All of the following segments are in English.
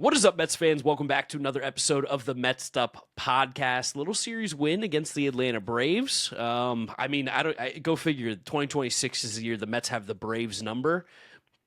What is up, Mets fans? Welcome back to another episode of the Mets'd podcast. Little series win against the Atlanta Braves. Go figure. 2026 is the year the Mets have the Braves number.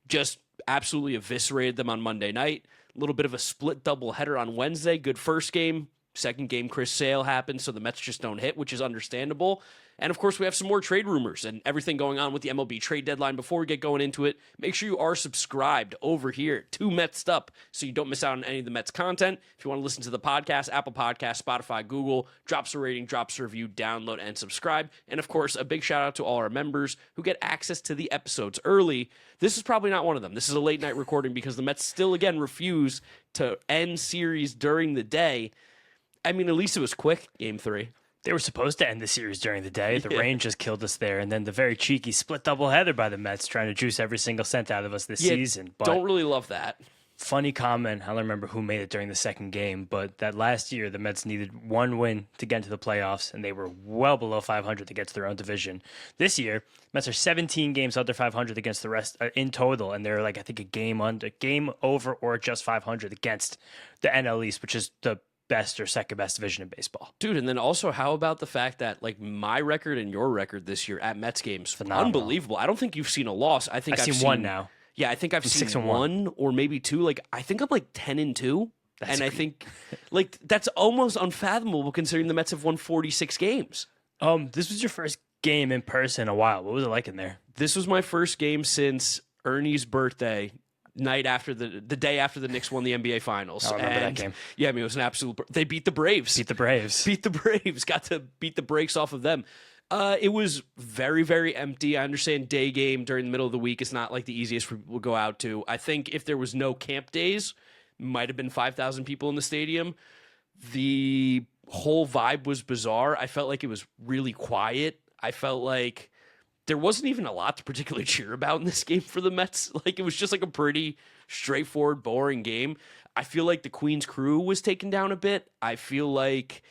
Just absolutely eviscerated them on Monday night. A little bit of a split doubleheader on Wednesday. Good first game. Second game, Chris Sale happened, so the Mets just don't hit, which is understandable. And, of course, we have some more trade rumors and everything going on with the MLB trade deadline. Before we get going into it, make sure you are subscribed over here to Mets'd Up so you don't miss out on any of the Mets content. If you want to listen to the podcast, Apple Podcasts, Spotify, Google, drops a rating, drops a review, download, and subscribe. And, of course, a big shout-out to all our members who get access to the episodes early. This is probably not one of them. This is a late-night recording because the Mets still, again, refuse to end series during the day. I mean, at least it was quick, Game 3. They were supposed to end the series during the day. The rain just killed us there. And then the very cheeky split doubleheader by the Mets trying to juice every single cent out of us this season. But don't really love that. Funny comment. I don't remember who made it during the second game, but that last year the Mets needed one win to get into the playoffs, and they were well below 500 to get to their own division. This year, Mets are 17 games under 500 against the rest in total, and they're like, I think, a game over or just 500 against the NL East, which is the best or second best division in baseball. Dude, and then also how about the fact that like my record and your record this year at Mets games, phenomenal. Unbelievable. I don't think you've seen a loss. I think I've seen one now. Yeah, I think I've seen one or maybe two. Like I think I'm like 10-2. I think like that's almost unfathomable considering the Mets have won 46 games. This was your first game in person in a while. What was it like in there? This was my first game since Ernie's birthday. Night after the day after the Knicks won the NBA Finals. I remember that game. Yeah, I mean, it was an absolute... They beat the Braves. Beat the Braves. Got to beat the brakes off of them. It was very, very empty. I understand day game during the middle of the week is not like the easiest for people to go out to. I think if there was no camp days, might have been 5,000 people in the stadium. The whole vibe was bizarre. I felt like it was really quiet. I felt like there wasn't even a lot to particularly cheer about in this game for the Mets. Like, it was just like a pretty straightforward, boring game. I feel like the Queens crew was taken down a bit. I feel like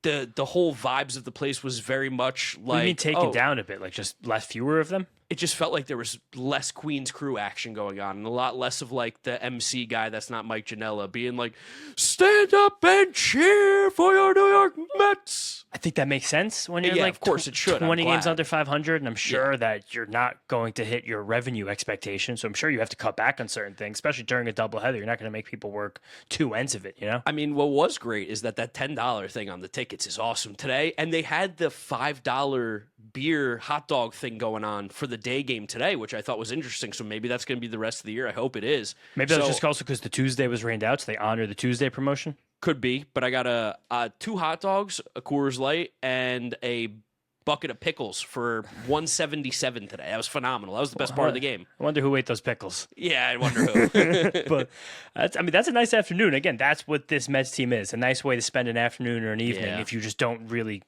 the whole vibes of the place was very much like... What do you mean taken down a bit? Like just fewer of them? It just felt like there was less Queens crew action going on and a lot less of like the MC guy that's not Mike Janella being like, stand up and cheer for your New York Mets. I think that makes sense when you're of course it should. 20 games under 500, and I'm sure that you're not going to hit your revenue expectations, so I'm sure you have to cut back on certain things, especially during a doubleheader. You're not going to make people work two ends of it, you know? I mean, what was great is that $10 thing on the tickets is awesome today, and they had the $5 beer hot dog thing going on for the day game today, which I thought was interesting, so maybe that's going to be the rest of the year. I hope it is. Maybe that's just also because the Tuesday was rained out, so they honor the Tuesday promotion? Could be, but I got two hot dogs, a Coors Light, and a bucket of pickles for $177 today. That was phenomenal. That was the best part of the game. I wonder who ate those pickles. Yeah, I wonder who. But that's a nice afternoon. Again, that's what this Mets team is. A nice way to spend an afternoon or an evening if you just don't really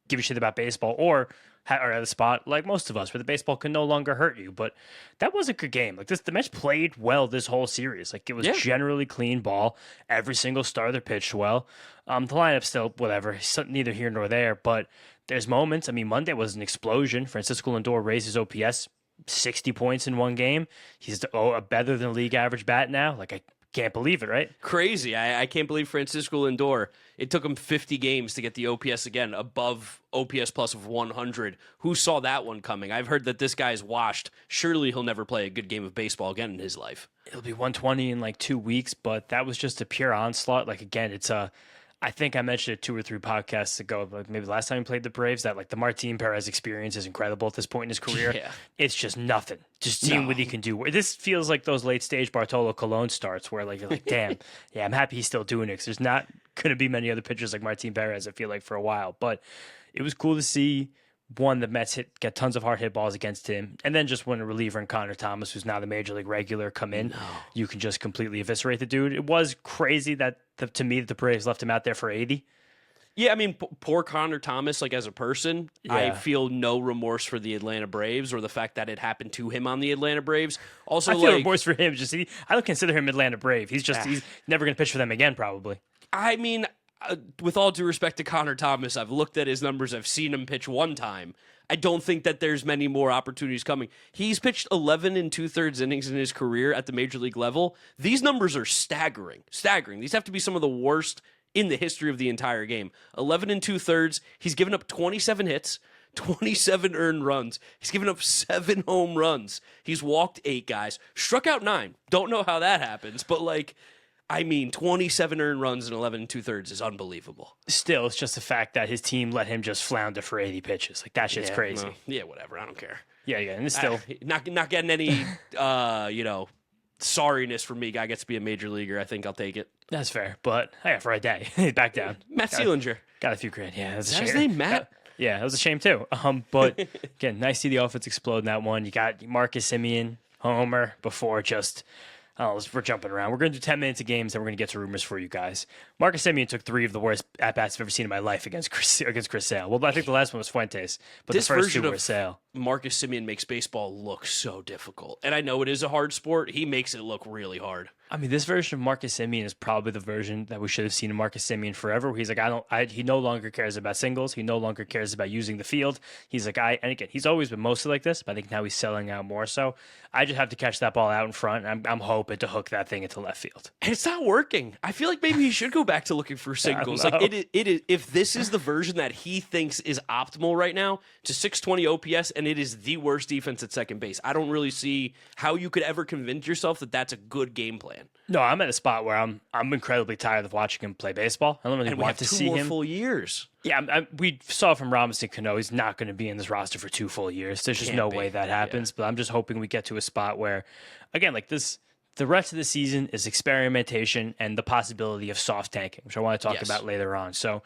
give a shit about baseball or are at a spot like most of us where the baseball can no longer hurt you. But that was a good game. Like the Mets played well this whole series. Like it was generally clean ball. Every single starter pitched well. The lineup still whatever, neither here nor there. But there's moments. I mean, Monday was an explosion. Francisco Lindor raised his OPS 60 points in one game. He's a better than league average bat now. Like I can't believe it, right? Crazy. I can't believe Francisco Lindor. It took him 50 games to get the OPS again above OPS plus of 100. Who saw that one coming? I've heard that this guy's washed. Surely he'll never play a good game of baseball again in his life. It'll be 120 in like 2 weeks, but that was just a pure onslaught. Like, again, I think I mentioned it 2 or 3 podcasts ago, but maybe last time we played the Braves, that like the Martin Perez experience is incredible at this point in his career. Yeah. It's just nothing. Just seeing what he can do. This feels like those late stage Bartolo Colon starts where like you're like, damn, yeah, I'm happy he's still doing it because there's not going to be many other pitchers like Martin Perez, I feel like, for a while. But it was cool to see the Mets get tons of hard hit balls against him, and then just when a reliever in Connor Thomas, who's now the major league regular, come in, you can just completely eviscerate the dude. It was crazy that to me the Braves left him out there for 80. Yeah, I mean, poor Connor Thomas, like as a person, I feel no remorse for the Atlanta Braves or the fact that it happened to him on the Atlanta Braves. Also, I feel remorse for him. I don't consider him Atlanta Brave. He's never going to pitch for them again, probably. I mean, with all due respect to Connor Thomas, I've looked at his numbers. I've seen him pitch one time. I don't think that there's many more opportunities coming. He's pitched 11 and 2/3 innings in his career at the major league level. These numbers are staggering. These have to be some of the worst in the history of the entire game. 11 and 2/3. He's given up 27 hits, 27 earned runs. He's given up 7 home runs. He's walked 8 guys, struck out 9. Don't know how that happens, but 27 earned runs and 11 and 2/3 is unbelievable. Still, it's just the fact that his team let him just flounder for 80 pitches. Like, that shit's crazy. No, yeah, whatever. I don't care. Yeah, and it's still not getting any sorriness from me. Guy gets to be a major leaguer. I think I'll take it. That's fair, but hey, for a day, back down. Matt Seelinger Got a few grand. Yeah, that's is that his name, Matt? Yeah, it was a shame too. But again, nice to see the offense explode in that one. You got Marcus Semien, homer before just. Oh, we're jumping around. We're going to do 10 minutes of games, and we're going to get to rumors for you guys. Marcus Semien took 3 of the worst at-bats I've ever seen in my life against Chris Sale. Well, I think the last one was Fuentes, but This the first version 2 of were Sale. Marcus Semien makes baseball look so difficult. And I know it is a hard sport. He makes it look really hard. I mean, this version of Marcus Semien is probably the version that we should have seen of Marcus Semien forever. Where he's like, he no longer cares about singles. He no longer cares about using the field. He's like, and again, he's always been mostly like this, but I think now he's selling out more so. I just have to catch that ball out in front. I'm hoping to hook that thing into left field. And it's not working. I feel like maybe he should go back to looking for singles. Like it is, if this is the version that he thinks is optimal right now, to 620 OPS, and it is the worst defense at second base. I don't really see how you could ever convince yourself that that's a good game plan. No, I'm at a spot where I'm incredibly tired of watching him play baseball. I don't really want to see him. 2 more full years. Yeah, we saw from Robinson Cano, he's not going to be in this roster for 2 full years. There's just no way that happens. But I'm just hoping we get to a spot where, again, like this, the rest of the season is experimentation and the possibility of soft tanking, which I want to talk about later on. So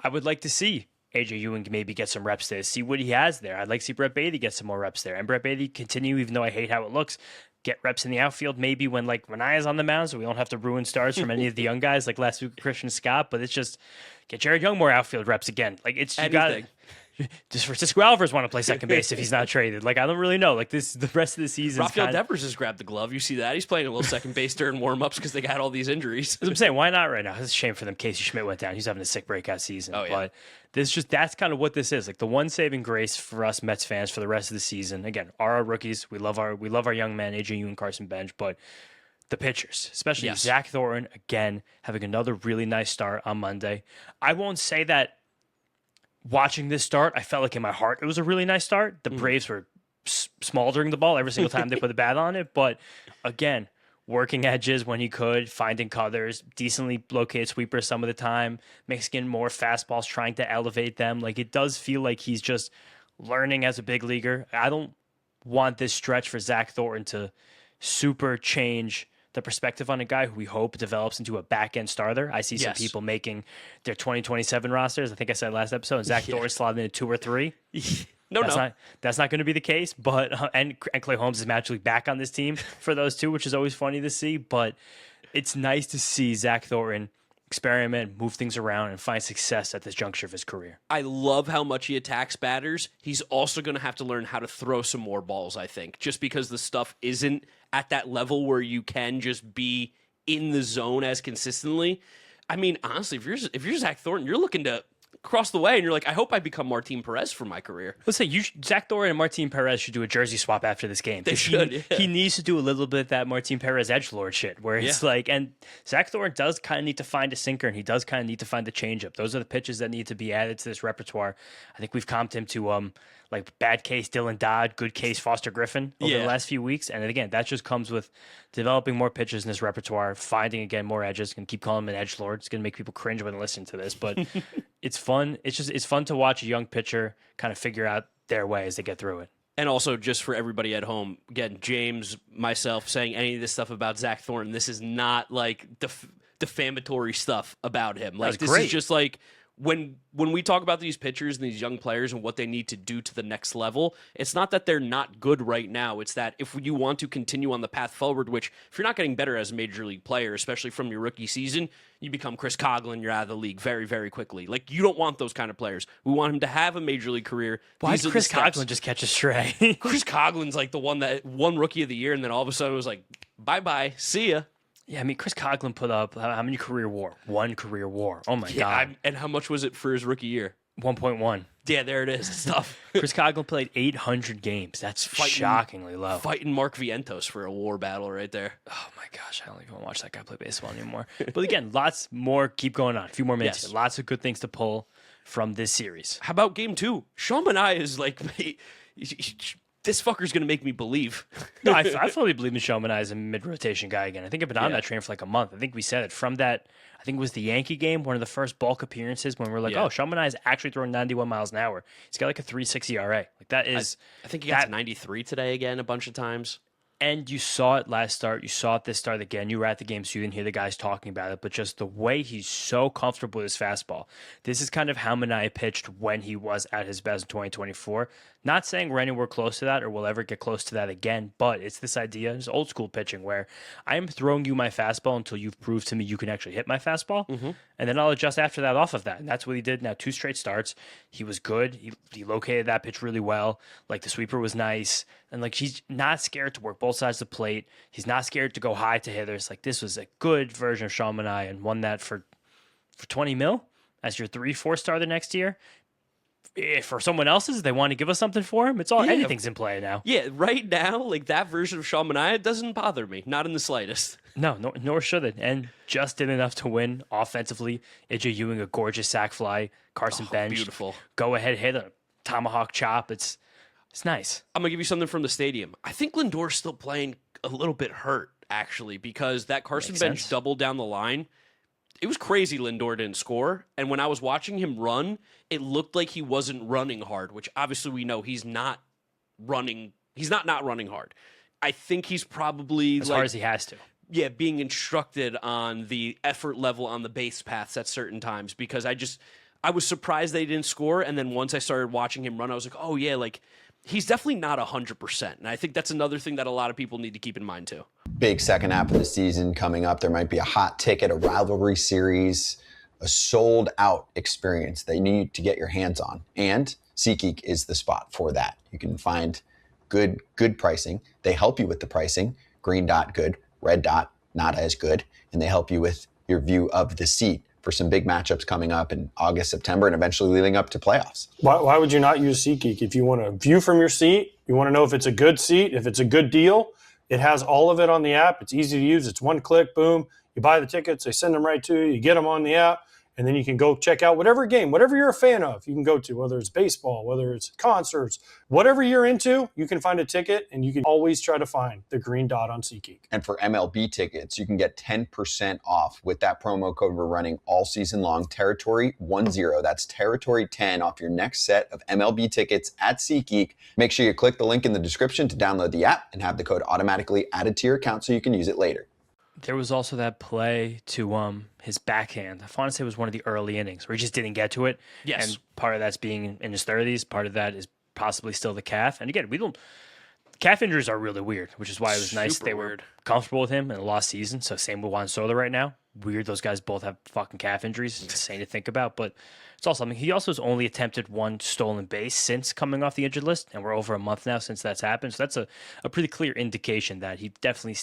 I would like to see AJ Ewing maybe get some reps there, see what he has there. I'd like to see Brett Beatty get some more reps there. And Brett Beatty continue, even though I hate how it looks, get reps in the outfield maybe when Renaya's on the mound, so we don't have to ruin starts from any of the young guys like last week with Christian Scott. But it's just get Jared Young more outfield reps again. Like it's you got just Francisco Alvarez want to play second base if he's not traded. Like I don't really know. Like this, the rest of the season. Rafael Devers has grabbed the glove. You see that he's playing a little second base during warm-ups because they got all these injuries. As I'm saying, why not right now? It's a shame for them. Casey Schmidt went down. He's having a sick breakout season. Oh, yeah. But that's kind of what this is. Like the one saving grace for us Mets fans for the rest of the season. Again, are our rookies. We love our young men, AJ Ewing, Carson Bench, but the pitchers, especially Zach Thornton, again, having another really nice start on Monday. I won't say that watching this start, I felt like in my heart it was a really nice start. The Braves were smoldering the ball every single time they put the bat on it. But again, working edges when he could, finding cutters, decently located sweepers some of the time, mixing more fastballs, trying to elevate them. Like it does feel like he's just learning as a big leaguer. I don't want this stretch for Zach Thornton to super change the perspective on a guy who we hope develops into a back-end starter. I see some people making their 2027 rosters. I think I said last episode, and Zach Thornton slotted in 2 or 3. That's not going to be the case. But and Clay Holmes is magically back on this team for those 2, which is always funny to see. But it's nice to see Zach Thornton experiment, move things around, and find success at this juncture of his career. I love how much he attacks batters. He's also going to have to learn how to throw some more balls, I think, just because the stuff isn't at that level where you can just be in the zone as consistently. I mean, honestly, if you're Zach Thornton, you're looking to cross the way, and you're like, I hope I become Martin Perez for my career. Let's say Zach Thornton and Martin Perez should do a jersey swap after this game. They should. He needs to do a little bit of that Martin Perez edgelord shit, where it's like, and Zach Thornton does kind of need to find a sinker, and he does kind of need to find the changeup. Those are the pitches that need to be added to this repertoire. I think we've comped him to like bad case Dylan Dodd, good case Foster Griffin over the last few weeks. And again, that just comes with developing more pitches in this repertoire, finding again more edges. Going to keep calling him an edgelord. It's going to make people cringe when they listen to this, but it's fun. It's fun to watch a young pitcher kind of figure out their way as they get through it. And also, just for everybody at home, again, James, myself, saying any of this stuff about Zach Thornton, this is not like defamatory stuff about him. Like this is just like when we talk about these pitchers and these young players and what they need to do to the next level, it's not that they're not good right now. It's that if you want to continue on the path forward, which if you're not getting better as a major league player, especially from your rookie season, you become Chris Coughlin, you're out of the league very, very quickly. Like, you don't want those kind of players. We want him to have a major league career. Why did Chris Coughlin just catch a stray? Chris Coughlin's like the one that won Rookie of the Year, and then all of a sudden it was like, bye-bye, see ya. Yeah, I mean, Chris Coughlin put up how many career WAR? One career WAR. Oh my God. And how much was it for his rookie year? 1.1. Yeah, there it is. It's tough. Chris Coughlin played 800 games. That's shockingly low. Fighting Mark Vientos for a WAR battle right there. Oh my gosh, I don't even want to watch that guy play baseball anymore. But again, lots more. Keep going on. A few more minutes. Yes. Lots of good things to pull from this series. How about game 2? Sean Manaea is like, this fucker's going to make me believe. No, I fully believe in Shoman as a mid-rotation guy again. I think I've been on that train for like a month. I think we said it from that. I think it was the Yankee game, one of the first bulk appearances when we were like, oh, Shoman is actually throwing 91 miles an hour. He's got like a 3.6 ERA. Like that is. I think he got to 93 today again a bunch of times. And you saw it last start. You saw it this start again. You were at the game, so you didn't hear the guys talking about it. But just the way he's so comfortable with his fastball. This is kind of how Manaea pitched when he was at his best in 2024. Not saying we're anywhere close to that or we'll ever get close to that again, but it's this idea, it's old school pitching where I am throwing you my fastball until you've proved to me you can actually hit my fastball, and then I'll adjust after that off of that. And that's what he did now. 2 straight starts. He was good. He located that pitch really well. Like the sweeper was nice. And like he's not scared to work both sides of the plate. He's not scared to go high to hitters. Like this was a good version of Sean Manaea and won that for 20 mil as your 3-4 star the next year. If for someone else's, they want to give us something for him. It's all anything's in play now. Yeah, right now, like that version of Sean Manaea doesn't bother me, not in the slightest. No, nor should it. And just did enough to win offensively. AJ Ewing, a gorgeous sac fly. Carson Bench, beautiful. Go ahead, hit a tomahawk chop. It's nice. I'm gonna give you something from the stadium. I think Lindor's still playing a little bit hurt actually because that Carson Bench double down the line. It was crazy Lindor didn't score. And when I was watching him run, it looked like he wasn't running hard, which obviously we know he's not running. He's not running hard. I think he's probably as hard as he has to. Yeah, being instructed on the effort level on the base paths at certain times because I was surprised they didn't score. And then once I started watching him run, I was like, oh yeah, like he's definitely not 100%. And I think that's another thing that a lot of people need to keep in mind too. Big second half of the season coming up. There might be a hot ticket, a rivalry series, a sold-out experience that you need to get your hands on. And SeatGeek is the spot for that. You can find good pricing. They help you with the pricing. Green dot, good. Red dot, not as good. And they help you with your view of the seat for some big matchups coming up in August, September, and eventually leading up to playoffs. Why would you not use SeatGeek? If you want to view from your seat, you want to know if it's a good seat, if it's a good deal, it has all of it on the app. It's easy to use. It's one click, boom. You buy the tickets, they send them right to you. You get them on the app, and then you can go check out whatever game, whatever you're a fan of, you can go to, whether it's baseball, whether it's concerts, whatever you're into, you can find a ticket, and you can always try to find the green dot on SeatGeek. And for MLB tickets, you can get 10% off with that promo code we're running all season long, Territory10. That's Territory10 off your next set of MLB tickets at SeatGeek. Make sure you click the link in the description to download the app and have the code automatically added to your account so you can use it later. There was also that play to his backhand. I want to say it was one of the early innings where he just didn't get to it. Yes. And part of that's being in his 30s. Part of that is possibly still the calf. And again, calf injuries are really weird, which is why it was nice they were comfortable with him in the lost season. So same with Juan Soto right now. Weird those guys both have fucking calf injuries. It's insane to think about, but it's also something. He also has only attempted 1 stolen base since coming off the injured list, and we're over a month now since that's happened. So that's a pretty clear indication that he definitely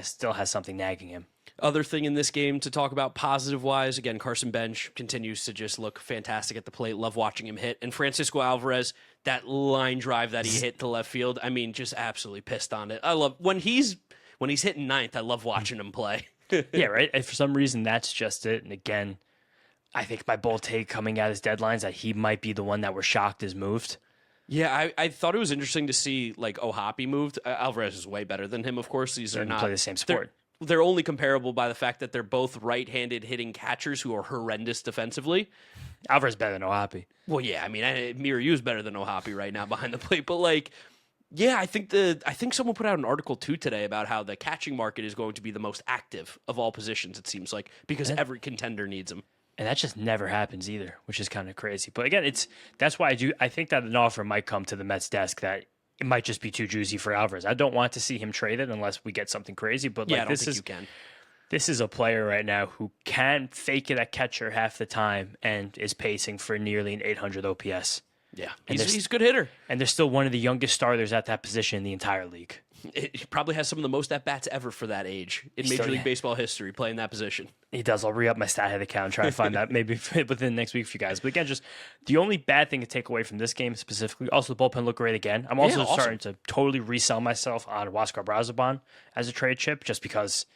still has something nagging him. Other thing in this game to talk about positive-wise, again, Carson Bench continues to just look fantastic at the plate. Love watching him hit. And Francisco Alvarez, that line drive that he hit to left field, I mean, just absolutely pissed on it. I love when he's hitting ninth, I love watching him play. Yeah, right? And for some reason, that's just it. And again, I think my bold take coming out his deadlines that he might be the one that we're shocked is moved. Yeah, I thought it was interesting to see like Ohapi moved. Alvarez is way better than him, of course. These are not play the same sport. They're only comparable by the fact that they're both right-handed hitting catchers who are horrendous defensively. Alvarez better than Ohapi. Well, yeah, I mean, Miriu is better than Ohapi right now behind the plate, but like, yeah, I think someone put out an article too today about how the catching market is going to be the most active of all positions. It seems like because every contender needs them. And that just never happens either, which is kind of crazy. But again, that's why I think that an offer might come to the Mets desk that it might just be too juicy for Alvarez. I don't want to see him traded unless we get something crazy. But yeah, I don't think you can. This is a player right now who can fake it at catcher half the time and is pacing for nearly an 800 OPS. Yeah, he's a good hitter. And they're still one of the youngest starters at that position in the entire league. He probably has some of the most at-bats ever for that age in Major League Baseball history, playing that position. He does. I'll re-up my stat head account and try to find that maybe within the next week for you guys. But again, just the only bad thing to take away from this game specifically, also the bullpen looked great again. I'm also starting to totally resell myself on Huascar Brazoban as a trade chip just because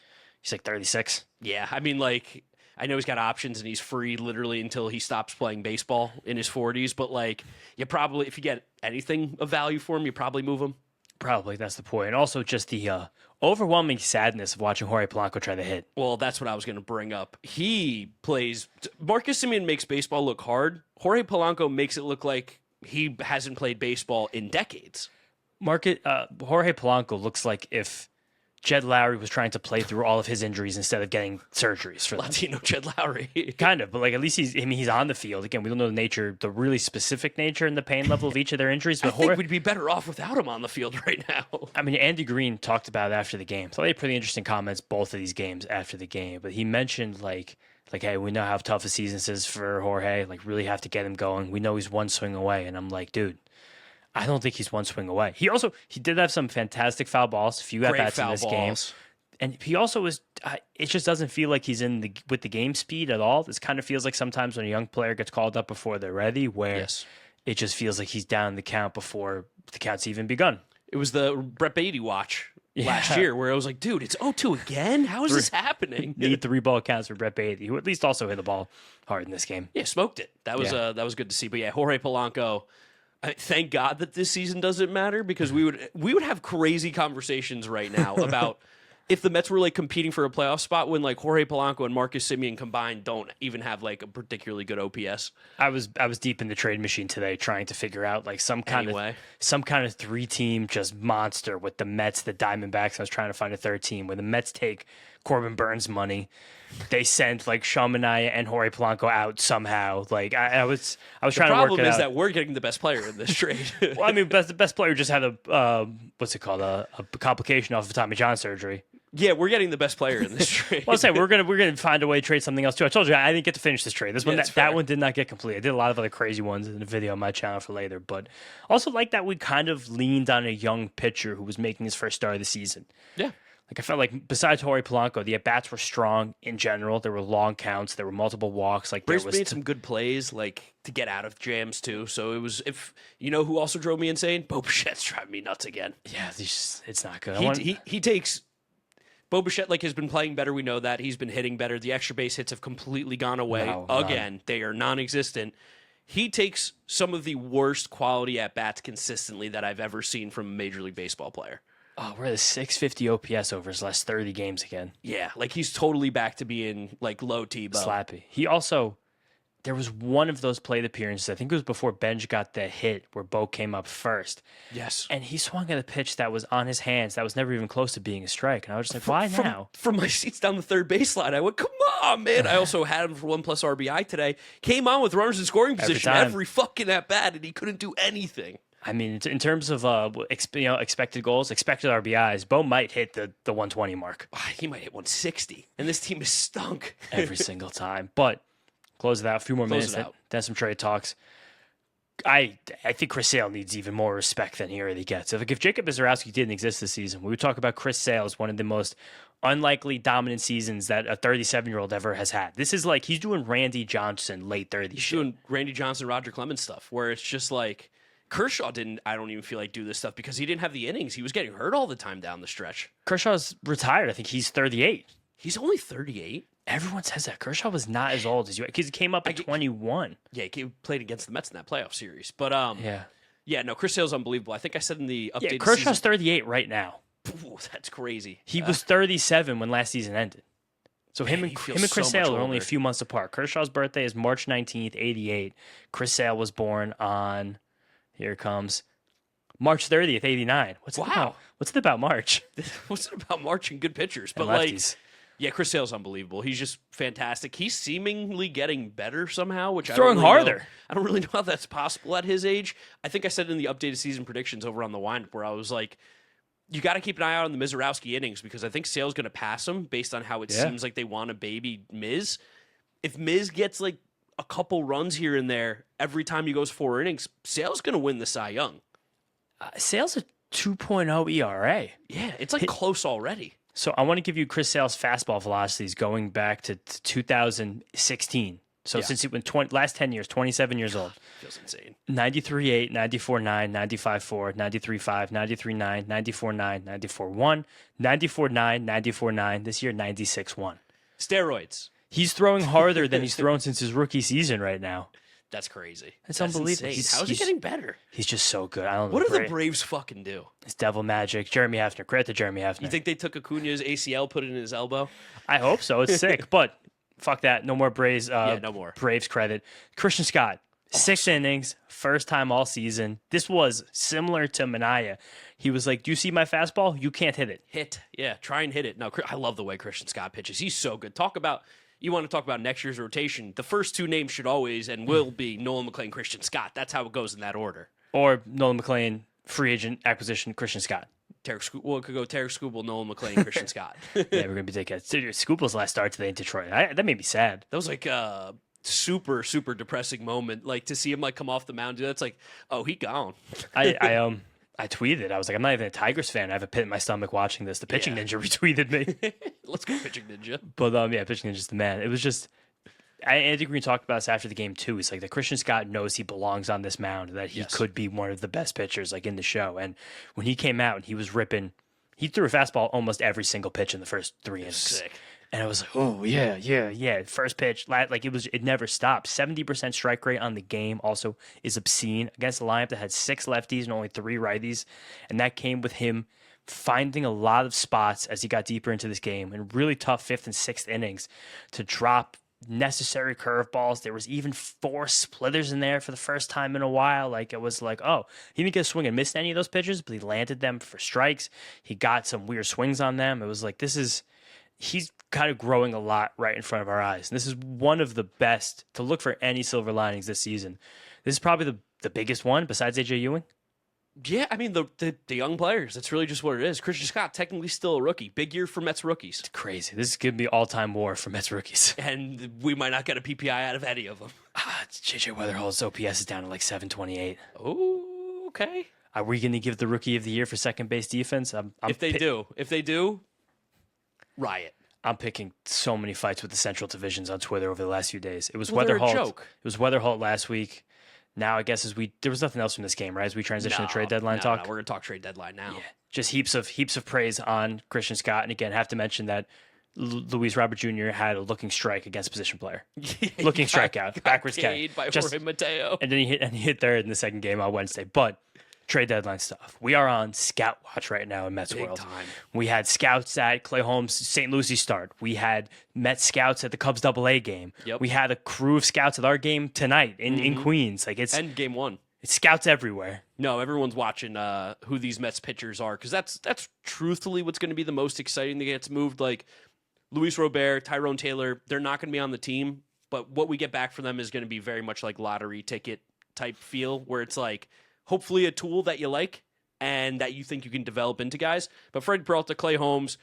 he's like 36. Yeah, I mean, like, I know he's got options and he's free literally until he stops playing baseball in his 40s, but, like, you probably, if you get anything of value for him, you probably move him. Probably, that's the point. And also just the overwhelming sadness of watching Jorge Polanco try to hit. Well, that's what I was going to bring up. Marcus Semien makes baseball look hard. Jorge Polanco makes it look like he hasn't played baseball in decades. Jorge Polanco looks like if Jed Lowry was trying to play through all of his injuries instead of getting surgeries for them. Latino Jed Lowry. Kind of, but like at least he's on the field. Again, we don't know the really specific nature and the pain level of each of their injuries. But I think we'd be better off without him on the field right now. I mean, Andy Green talked about it after the game. So they had pretty interesting comments both of these games after the game. But he mentioned like, hey, we know how tough a season this is for Jorge. Like, really have to get him going. We know he's one swing away. And I'm like, dude, I don't think he's one swing away. He did have some fantastic foul balls, a few at-bats in this game. And he also was, it just doesn't feel like he's with the game speed at all. This kind of feels like sometimes when a young player gets called up before they're ready, where it just feels like he's down the count before the count's even begun. It was the Brett Beatty watch last year where I was like, dude, it's 0-2 again? How is this happening? Need 3 ball counts for Brett Beatty, who at least also hit the ball hard in this game. Yeah, smoked it. That was good to see. But yeah, Jorge Polanco, thank God that this season doesn't matter because we would have crazy conversations right now about if the Mets were like competing for a playoff spot when like Jorge Polanco and Marcus Semien combined don't even have like a particularly good OPS. I was deep in the trade machine today trying to figure out like some kind of 3-team just monster with the Mets, the Diamondbacks. I was trying to find a third team where the Mets take Corbin Burns money. They sent like Shamanaya and Jorge Polanco out somehow. Like I was trying to work it out. The problem is that we're getting the best player in this trade. Well, I mean, the best player just had a complication off of Tommy John surgery. Yeah, we're getting the best player in this trade. Well, I'll say we're gonna find a way to trade something else too. I told you I didn't get to finish this trade. This one that one did not get complete. I did a lot of other crazy ones in the video on my channel for later, but also like that we kind of leaned on a young pitcher who was making his first start of the season. Yeah. Like I felt like besides Jorge Polanco, the at-bats were strong in general. There were long counts. There were multiple walks. Like Braves made some good plays, like to get out of jams too. So it was, if you know who also drove me insane, Bo Bichette's driving me nuts again. Yeah, it's not good. He takes. Bo Bichette has been playing better. We know that he's been hitting better. The extra base hits have completely gone away again. They are non-existent. He takes some of the worst quality at bats consistently that I've ever seen from a Major League Baseball player. Oh, we're at a 650 OPS over his last 30 games again. Yeah, like he's totally back to being like low T-Bo. Slappy. He also, there was one of those plate appearances, I think it was before Benj got the hit where Bo came up first. Yes. And he swung at a pitch that was on his hands that was never even close to being a strike. And I was just like, why now? From my seats down the third baseline, I went, come on, man. I also had him for 1+ RBI today. Came on with runners in scoring position every fucking at-bat, and he couldn't do anything. I mean, in terms of expected goals, expected RBIs, Bo might hit the 120 mark. He might hit 160, and this team is stunk every single time. But close it out. A few more minutes. Then some trade talks. I think Chris Sale needs even more respect than he already gets. If Jacob Misiorowski didn't exist this season, we would talk about Chris Sale as one of the most unlikely dominant seasons that a 37-year-old ever has had. This is like he's doing Randy Johnson late 30s. He's doing Randy Johnson, Roger Clemens stuff, where it's just like Kershaw didn't, I don't even feel like, do this stuff because he didn't have the innings. He was getting hurt all the time down the stretch. Kershaw's retired. I think he's 38. He's only 38? Everyone says that. Kershaw was not as old as you, because he came up at 21. Yeah, he played against the Mets in that playoff series. But, no, Chris Sale's unbelievable. I think I said in the updated Kershaw's 38 right now. Ooh, that's crazy. He was 37 when last season ended. So him and Chris Sale are only a few months apart. Kershaw's birthday is March 19th, 88. Chris Sale was born on... Here it comes. March 30th, 89. What's it about March? What's it about March and good pitchers? But Chris Sale's unbelievable. He's just fantastic. He's seemingly getting better somehow, which throwing harder. I don't really know how that's possible at his age. I think I said in the updated season predictions over on the Wind where I was like, you got to keep an eye out on the Misiorowski innings because I think Sale's going to pass him based on how it seems like they want to baby Miz. If Miz gets like a couple runs here and there every time he goes 4 innings, Sale's going to win the Cy Young. Sale's 2.0 ERA. Yeah, it's like close already. So I want to give you Chris Sale's fastball velocities going back to 2016. So since he went last 10 years, 27 years old. Feels insane. 93.8, 94.9, 95.4, 93.5, 93.9, 94.9, 94.1, 94.9, 94.9. This year, 96.1. Steroids. He's throwing harder than he's thrown since his rookie season right now. That's crazy. It's unbelievable. How's he getting better? He's just so good. I don't know. What do the Braves fucking do? It's devil magic. Jeremy Hefner. Credit to Jeremy Hefner. You think they took Acuna's ACL, put it in his elbow? I hope so. It's sick, but fuck that. No more Braves. No more. Braves credit. Christian Scott, 6 innings, first time all season. This was similar to Minaya. He was like, "Do you see my fastball? You can't hit it." Yeah. Try and hit it. No, I love the way Christian Scott pitches. He's so good. You want to talk about next year's rotation? The first 2 names should always and will be Nolan McLean, Christian Scott. That's how it goes in that order. Or Nolan McLean, free agent acquisition, Christian Scott. It could go Tarek Skubal, Nolan McLean, Christian Scott. Yeah, we're gonna be taking Skubal's last start today in Detroit. That made me sad. That was like a super, super depressing moment. Like to see him like come off the mound. That's like, oh, he gone. I tweeted. I was like, I'm not even a Tigers fan. I have a pit in my stomach watching this. The pitching ninja retweeted me. Let's go, pitching ninja. But pitching ninja's the man. It was just. Andy Green talked about this after the game too. He's like, that Christian Scott knows he belongs on this mound, that he could be one of the best pitchers like in the show. And when he came out and he was ripping, he threw a fastball almost every single pitch in the first 3 innings. Sick. And I was like, oh yeah. First pitch, like it never stopped. 70% strike rate on the game also is obscene against a lineup that had 6 lefties and only 3 righties, and that came with him finding a lot of spots as he got deeper into this game and really tough 5th and 6th innings to drop necessary curveballs. There was even 4 splitters in there for the first time in a while. Like it was like, oh, he didn't get a swing and missed any of those pitches, but he landed them for strikes. He got some weird swings on them. It was like, he's kind of growing a lot right in front of our eyes. And this is one of the best to look for any silver linings this season. This is probably the biggest one besides AJ Ewing. Yeah, I mean, the young players. That's really just what it is. Christian Scott, technically still a rookie. Big year for Mets rookies. It's crazy. This is going to be all-time war for Mets rookies. And we might not get a PPI out of any of them. JJ Weatherhold's OPS is down to like 728. Oh, okay. Are we going to give the rookie of the year for second base defense? If they do, riot. I'm picking so many fights with the Central Divisions on Twitter over the last few days. It was They're a Weatherholt. joke. It was Weatherholt last week. Now, I guess there was nothing else from this game, right? As we transition to trade deadline talk. No, we're gonna talk trade deadline now. Yeah, just heaps of praise on Christian Scott, and again, have to mention that Luis Robert Jr. had a looking strike against position player, looking strikeout, backwards catch, by Jorge Mateo, and then he hit third in the second game on Wednesday. But trade deadline stuff. We are on scout watch right now in Mets world. Time. We had scouts at Clay Holmes' St. Lucie start. We had Mets scouts at the Cubs AA game. Yep. We had a crew of scouts at our game tonight in Queens. Like and game 1. It's scouts everywhere. No, everyone's watching who these Mets pitchers are, because that's truthfully what's going to be the most exciting that gets moved. Like Luis Robert, Tyrone Taylor, they're not going to be on the team, but what we get back from them is going to be very much like lottery ticket type feel, where it's like, hopefully a tool that you like and that you think you can develop into guys. But Freddy, Peralta, Clay Holmes,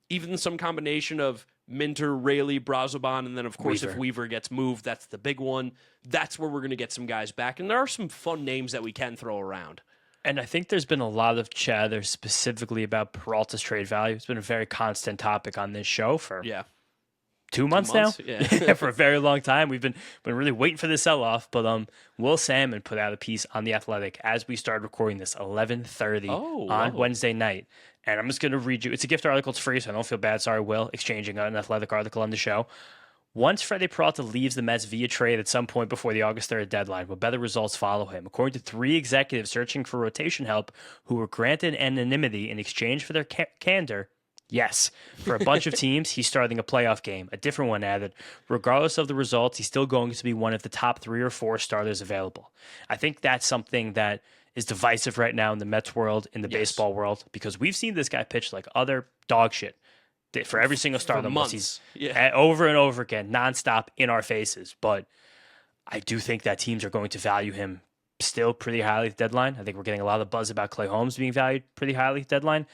even some combination of Minter, Raley, Brazoban, and then, of course, if Weaver gets moved, that's the big one. That's where we're going to get some guys back. And there are some fun names that we can throw around. And I think there's been a lot of chatter specifically about Peralta's trade value. It's been a very constant topic on this show for 2 months now. Yeah. For a very long time. We've been really waiting for the sell-off, but Will Salmon put out a piece on The Athletic as we started recording this, 11:30 on Wednesday night. And I'm just going to read you. It's a gift article. It's free, so I don't feel bad. Sorry, Will, exchanging an Athletic article on the show. Once Freddy Peralta leaves the Mets via trade at some point before the August 3rd deadline, will better results follow him? According to 3 executives searching for rotation help who were granted anonymity in exchange for their candor, yes. For a bunch of teams, he's starting a playoff game. A different one added, regardless of the results, he's still going to be one of the top 3 or 4 starters available. I think that's something that is divisive right now in the Mets world, in the baseball world, because we've seen this guy pitch like utter dog shit for every single start of the month. He's over and over again, nonstop in our faces. But I do think that teams are going to value him still pretty highly at the deadline. I think we're getting a lot of buzz about Clay Holmes being valued pretty highly at the deadline.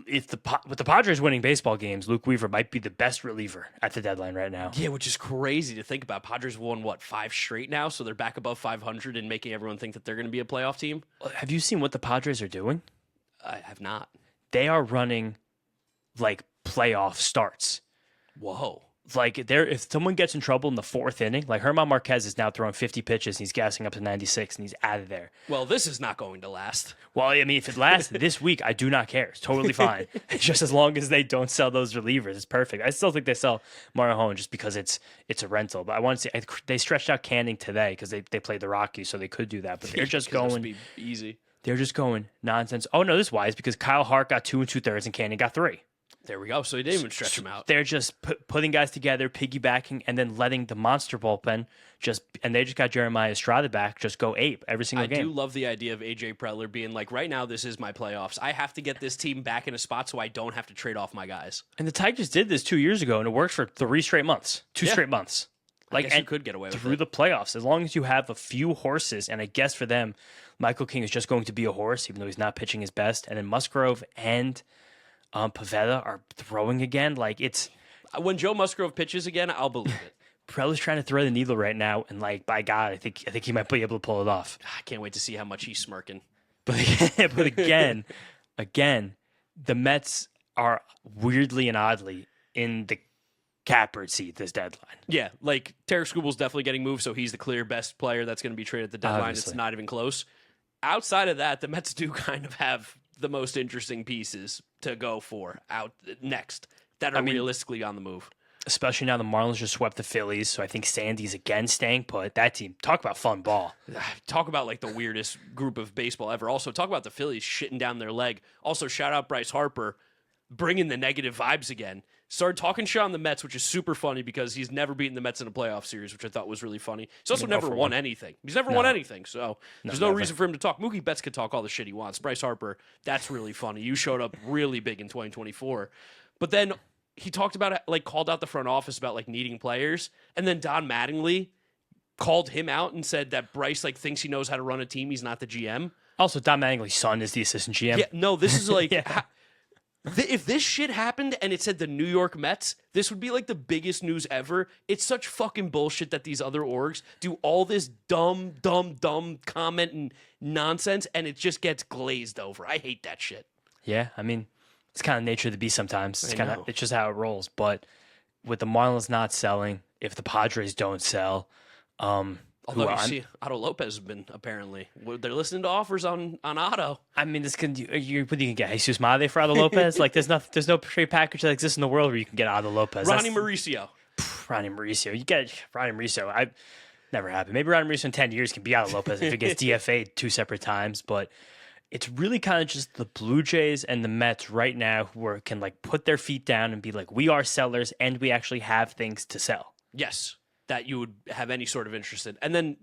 With the Padres winning baseball games, Luke Weaver might be the best reliever at the deadline right now. Yeah, which is crazy to think about. Padres won, 5 straight now, so they're back above 500 and making everyone think that they're going to be a playoff team. Have you seen what the Padres are doing? I have not. They are running like playoff starts. Whoa. Like if someone gets in trouble in the 4th inning, like Germán Marquez is now throwing 50 pitches and he's gassing up to 96 and he's out of there. Well, this is not going to last. Well, I mean, if it lasts this week, I do not care. It's totally fine. Just as long as they don't sell those relievers, it's perfect. I still think they sell Marahone just because it's a rental. But I want to see they stretched out Canning today because they played the Rockies, so they could do that. But they're just going be easy. They're just going nonsense. Oh no, this is wise because Kyle Hart got 2 2/3 and Canning got 3. There we go. So he didn't even stretch him out. They're just putting guys together, piggybacking, and then letting the monster bullpen and they just got Jeremiah Estrada back, just go ape every single game. I do love the idea of AJ Preller being like, right now, this is my playoffs. I have to get this team back in a spot so I don't have to trade off my guys. And the Tigers did this 2 years ago, and it worked for 3 straight months, 2 straight months. Like, I guess you could get away with through it. the playoffs, as long as you have a few horses, and I guess for them, Michael King is just going to be a horse, even though he's not pitching his best, and then Musgrove and Pavetta are throwing again. Like it's when Joe Musgrove pitches again, I'll believe it. Prell's trying to throw the needle right now, and like by God, I think he might be able to pull it off. I can't wait to see how much he's smirking. But again, the Mets are weirdly and oddly in the catbird seat this deadline. Yeah, like Tarek Skubal's definitely getting moved, so he's the clear best player that's going to be traded at the deadline. Obviously. It's not even close. Outside of that, the Mets do kind of have the most interesting pieces to go for out next that are realistically on the move. Especially now the Marlins just swept the Phillies, so I think Sandy's again staying put. That team, talk about fun ball. Talk about like the weirdest group of baseball ever. Also, talk about the Phillies shitting down their leg. Also, shout out Bryce Harper bringing the negative vibes again. Started talking shit on the Mets, which is super funny because he's never beaten the Mets in a playoff series, which I thought was really funny. He's also never won anything. He's never won anything, so there's no reason for him to talk. Mookie Betts could talk all the shit he wants. Bryce Harper, that's really funny. You showed up really big in 2024. But then he talked about, like, called out the front office about, like, needing players, and then Don Mattingly called him out and said that Bryce, like, thinks he knows how to run a team. He's not the GM. Also, Don Mattingly's son is the assistant GM. Yeah, no, this is like... If this shit happened and it said the New York Mets, this would be like the biggest news ever. It's such fucking bullshit that these other orgs do all this dumb comment and nonsense, and it just gets glazed over. I hate that shit. Yeah, I mean, it's kind of nature of the beast sometimes. It's just how it rolls. But with the Marlins not selling, if the Padres don't sell, although you see, Otto Lopez has been apparently they're listening to offers on Otto. I mean, what you can get Jesus Mate for Otto Lopez. Like, there's no trade package that exists in the world where you can get Otto Lopez. Ronnie Mauricio. You get Ronnie Mauricio. I never happened. Maybe Ronnie Mauricio in 10 years can be Otto Lopez if he gets DFA'd 2 separate times. But it's really kind of just the Blue Jays and the Mets right now who can like put their feet down and be like, we are sellers and we actually have things to sell. Yes. That you would have any sort of interest in. And then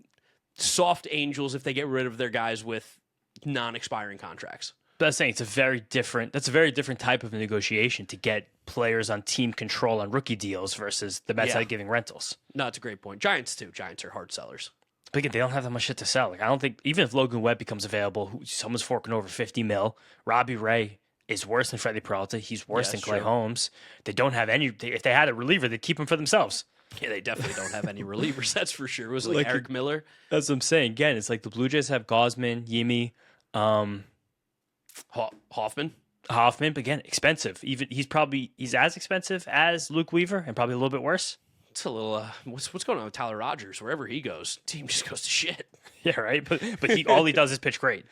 soft Angels if they get rid of their guys with non-expiring contracts. But that's saying that's a very different type of negotiation to get players on team control on rookie deals versus the Mets giving rentals. No, it's a great point. Giants too. Giants are hard sellers. But again, they don't have that much shit to sell. Like, I don't think even if Logan Webb becomes available, someone's forking over $50 million. Robbie Ray is worse than Freddy Peralta. He's worse than Clay Holmes. They don't have any. If they had a reliever, they'd keep him for themselves. Yeah, they definitely don't have any relievers, that's for sure. It was like Eric Miller. That's what I'm saying. Again, it's like the Blue Jays have Gausman, Yimi, Hoffman, but again, expensive. Even he's as expensive as Luke Weaver and probably a little bit worse. It's a little what's going on with Tyler Rogers? Wherever he goes, team just goes to shit. Yeah, right. But all he does is pitch great.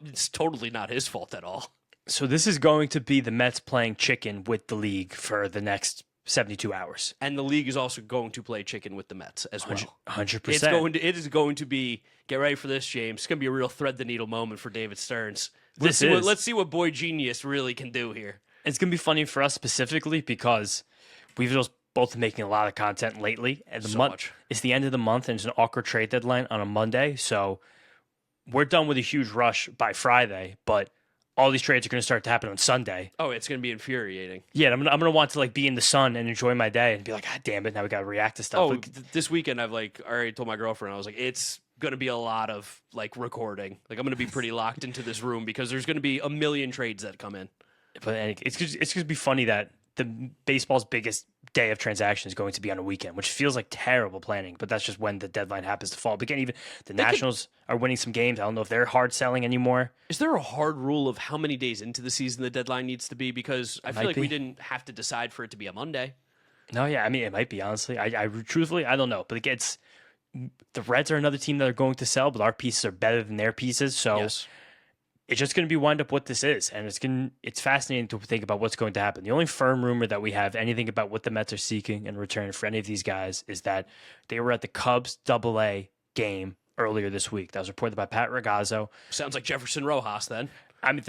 It's totally not his fault at all. So this is going to be the Mets playing chicken with the league for the next 72 hours. And the league is also going to play chicken with the Mets as well. 100%. It is going to be, get ready for this, James. It's going to be a real thread the needle moment for David Stearns. Let's see what Boy Genius really can do here. It's going to be funny for us specifically because we've just both been making a lot of content lately. And it's the end of the month and it's an awkward trade deadline on a Monday. So we're done with a huge rush by Friday, but all these trades are going to start to happen on Sunday. Oh, it's going to be infuriating. Yeah, I'm going to want to like be in the sun and enjoy my day and be like, God damn it, now we got to react to stuff. Oh, this weekend I've like already told my girlfriend, I was like, it's going to be a lot of like recording. Like I'm going to be pretty locked into this room because there's going to be a million trades that come in. But it's going to be funny that baseball's biggest day of transaction is going to be on a weekend, which feels like terrible planning, but that's just when the deadline happens to fall. But again, even the Nationals are winning some games. I don't know if they're hard selling anymore. Is there a hard rule of how many days into the season the deadline needs to be? Because I feel like we didn't have to decide for it to be a Monday. No, yeah, I mean, it might be, honestly. I truthfully, I don't know. But again, the Reds are another team that are going to sell, but our pieces are better than their pieces. So Yes. it's just going to be wind up what this is. And it's fascinating to think about what's going to happen. The only firm rumor that we have anything about what the Mets are seeking in return for any of these guys is that they were at the Cubs AA game earlier this week. That was reported by Pat Ragazzo. Sounds like Jefferson Rojas then. I mean,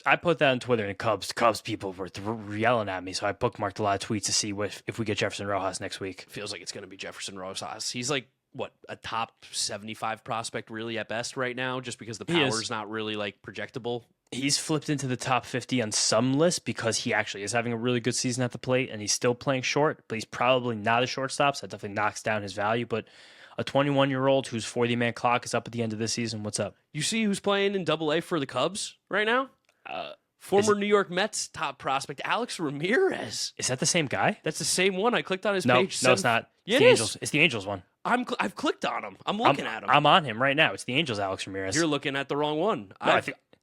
I put that on Twitter, and Cubs people were yelling at me, so I bookmarked a lot of tweets to see if we get Jefferson Rojas next week. Feels like it's going to be Jefferson Rojas. He's like, what, a top 75 prospect really at best right now, just because the power's not really like projectable. He's flipped into the top 50 on some lists because he actually is having a really good season at the plate, and he's still playing short, but he's probably not a shortstop, so that definitely knocks down his value. But a 21-year-old whose 40-man clock is up at the end of this season, what's up? You see who's playing in AA for the Cubs right now? Former New York Mets top prospect Alex Ramirez. Is that the same guy? That's the same one. I clicked on his No, page. no, it's not. Yeah, It's it the is. Angels. It's the Angels one. I've clicked on him. I'm looking at him. I'm on him right now. It's the Angels, Alex Ramirez. You're looking at the wrong one. No,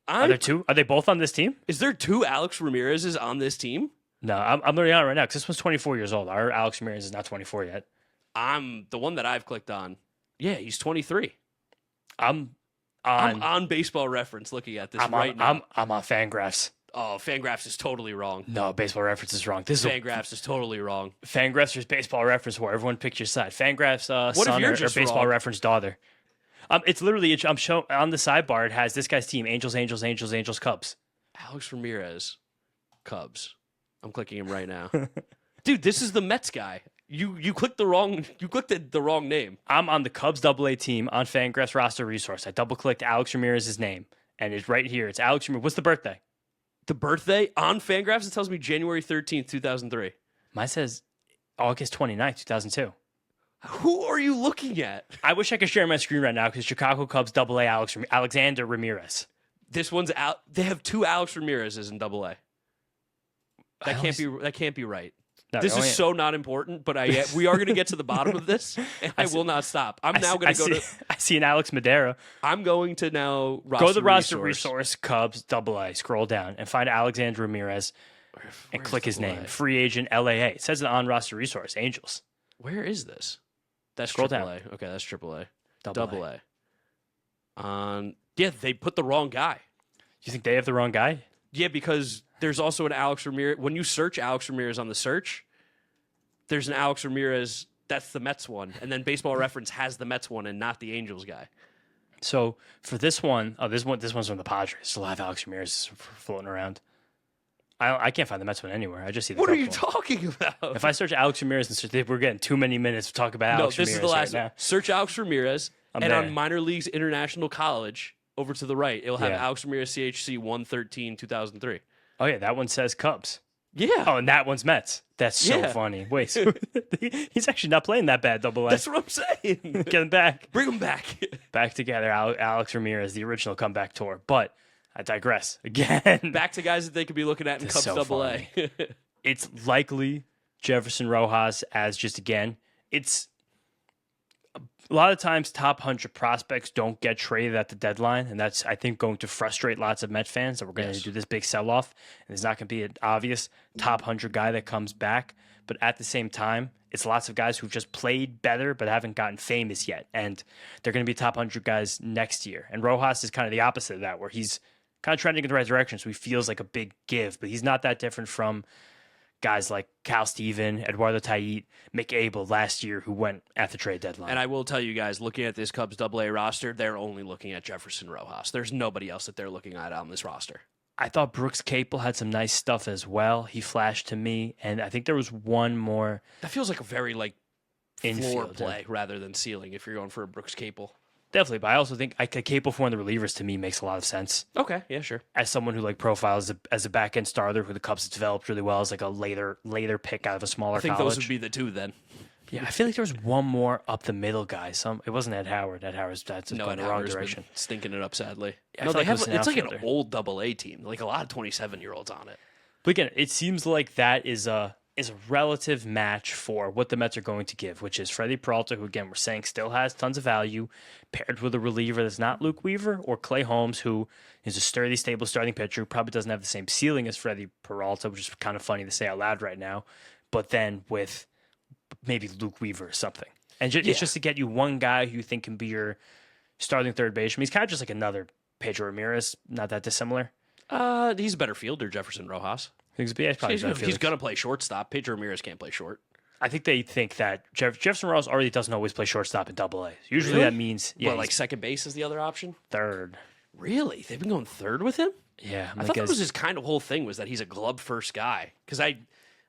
are there two? Are they both on this team? Is there two Alex Ramirez's on this team? No, I'm literally on it right now because this one's 24 years old. Our Alex Ramirez is not 24 yet. I'm the one that I've clicked on. Yeah, he's 23. I'm on Baseball Reference looking at this right now. I'm on Fangraphs. Oh, Fangraphs is totally wrong. No, Baseball Reference is wrong. Fangraphs is totally wrong. Fangraphs is Baseball Reference where everyone picks your side. Fangraphs What if son you're or just Baseball wrong? Reference daughter. It's literally I'm showing on the sidebar. It has this guy's team: Angels, Angels, Angels, Angels, Cubs. Alex Ramirez, Cubs. I'm clicking him right now. Dude, this is the Mets guy. You clicked the wrong name. I'm on the Cubs AA team on Fangraphs roster resource. I double clicked Alex Ramirez's name, and it's right here. It's Alex Ramirez. What's the birthday? The birthday on Fangraphs, it tells me January 13th, 2003. Mine says August 29th, 2002. Who are you looking at? I wish I could share my screen right now because Chicago Cubs AA Alexander Ramirez. This one's out. They have two Alex Ramirez's in AA. That can't be right. No, this is so not important, but we are going to get to the bottom of this, and I will not stop. I'm now going to go to. I see an Alex Madera. I'm going to now go to the roster resource Cubs AA. Scroll down and find Alexander Ramirez, and click his name. Free agent LAA. It says it on roster resource Angels. Where is this? That's Scroll AAA. down. Okay, that's AAA. AA. Yeah, they put the wrong guy. You think they have the wrong guy? Yeah, because there's also an Alex Ramirez. When you search Alex Ramirez on the search, there's an Alex Ramirez. That's the Mets one. And then Baseball Reference has the Mets one and not the Angels guy. So for this one, this one's from the Padres. Still have Alex Ramirez floating around. I can't find the Mets one anywhere. I just see the What are Cubs you one. talking about? If I search Alex Ramirez, we're getting too many minutes to talk about Alex Ramirez. This is the last right one. now. Search Alex Ramirez, I'm and there. on Minor Leagues International College, over to the right, it'll have Yeah. Alex Ramirez CHC 113 2003. Oh yeah, that one says Cubs. Yeah. Oh, and that one's Mets. That's so Yeah. funny. Wait, so he's actually not playing that bad. AA. That's what I'm saying. Get him back. Bring him back. Back together. Alex Ramirez, the original comeback tour. But I digress again. Back to guys that they could be looking at in That's Cubs so AA. It's likely Jefferson Rojas as just again. It's a lot of times top 100 prospects don't get traded at the deadline, and that's I think going to frustrate lots of Met fans that we're going to do this big sell off, and there's not going to be an obvious top 100 guy that comes back. But at the same time, it's lots of guys who've just played better but haven't gotten famous yet, and they're going to be top 100 guys next year. And Rojas is kind of the opposite of that, where he's kind of trending in the right direction, so he feels like a big give, but he's not that different from guys like Cal Steven, Eduardo Tait, Mick Abel last year who went at the trade deadline. And I will tell you guys, looking at this Cubs AA roster, they're only looking at Jefferson Rojas. There's nobody else that they're looking at on this roster. I thought Brooks Capel had some nice stuff as well. He flashed to me, and I think there was one more. That feels like a very floor Infield, play rather than ceiling if you're going for a Brooks Capel. Definitely, but I also think Capel for one of the relievers to me makes a lot of sense. Okay, yeah, sure. As someone who profiles as a back end starter who the Cubs have developed really well as a later pick out of a smaller I think college. those would be the two then. Yeah, I feel like there was one more up the middle guy. It wasn't Ed Howard. Ed Howard's that's No, going Ed the wrong Howard's been direction. stinking it up sadly. Yeah, I No, feel they like it was have. an It's like an outfielder. old AA team, like a lot of 27-year-olds on it. But again, it seems like that is a relative match for what the Mets are going to give, which is Freddy Peralta, who again we're saying still has tons of value, paired with a reliever that's not Luke Weaver, or Clay Holmes, who is a sturdy, stable starting pitcher who probably doesn't have the same ceiling as Freddy Peralta, which is kind of funny to say out loud right now. But then with maybe Luke Weaver or something. And it's just to get you one guy who you think can be your starting third baseman. He's kind of just like another Pedro Ramirez, not that dissimilar. He's a better fielder, Jefferson Rojas. He's going to play shortstop. Pedro Ramirez can't play short. I think they think that Jefferson Rojas already doesn't always play shortstop in Double-A. Usually that means like second base is the other option. Third. Really? They've been going third with him? Yeah, I thought that was his kind of whole thing was that he's a glove first guy. Because I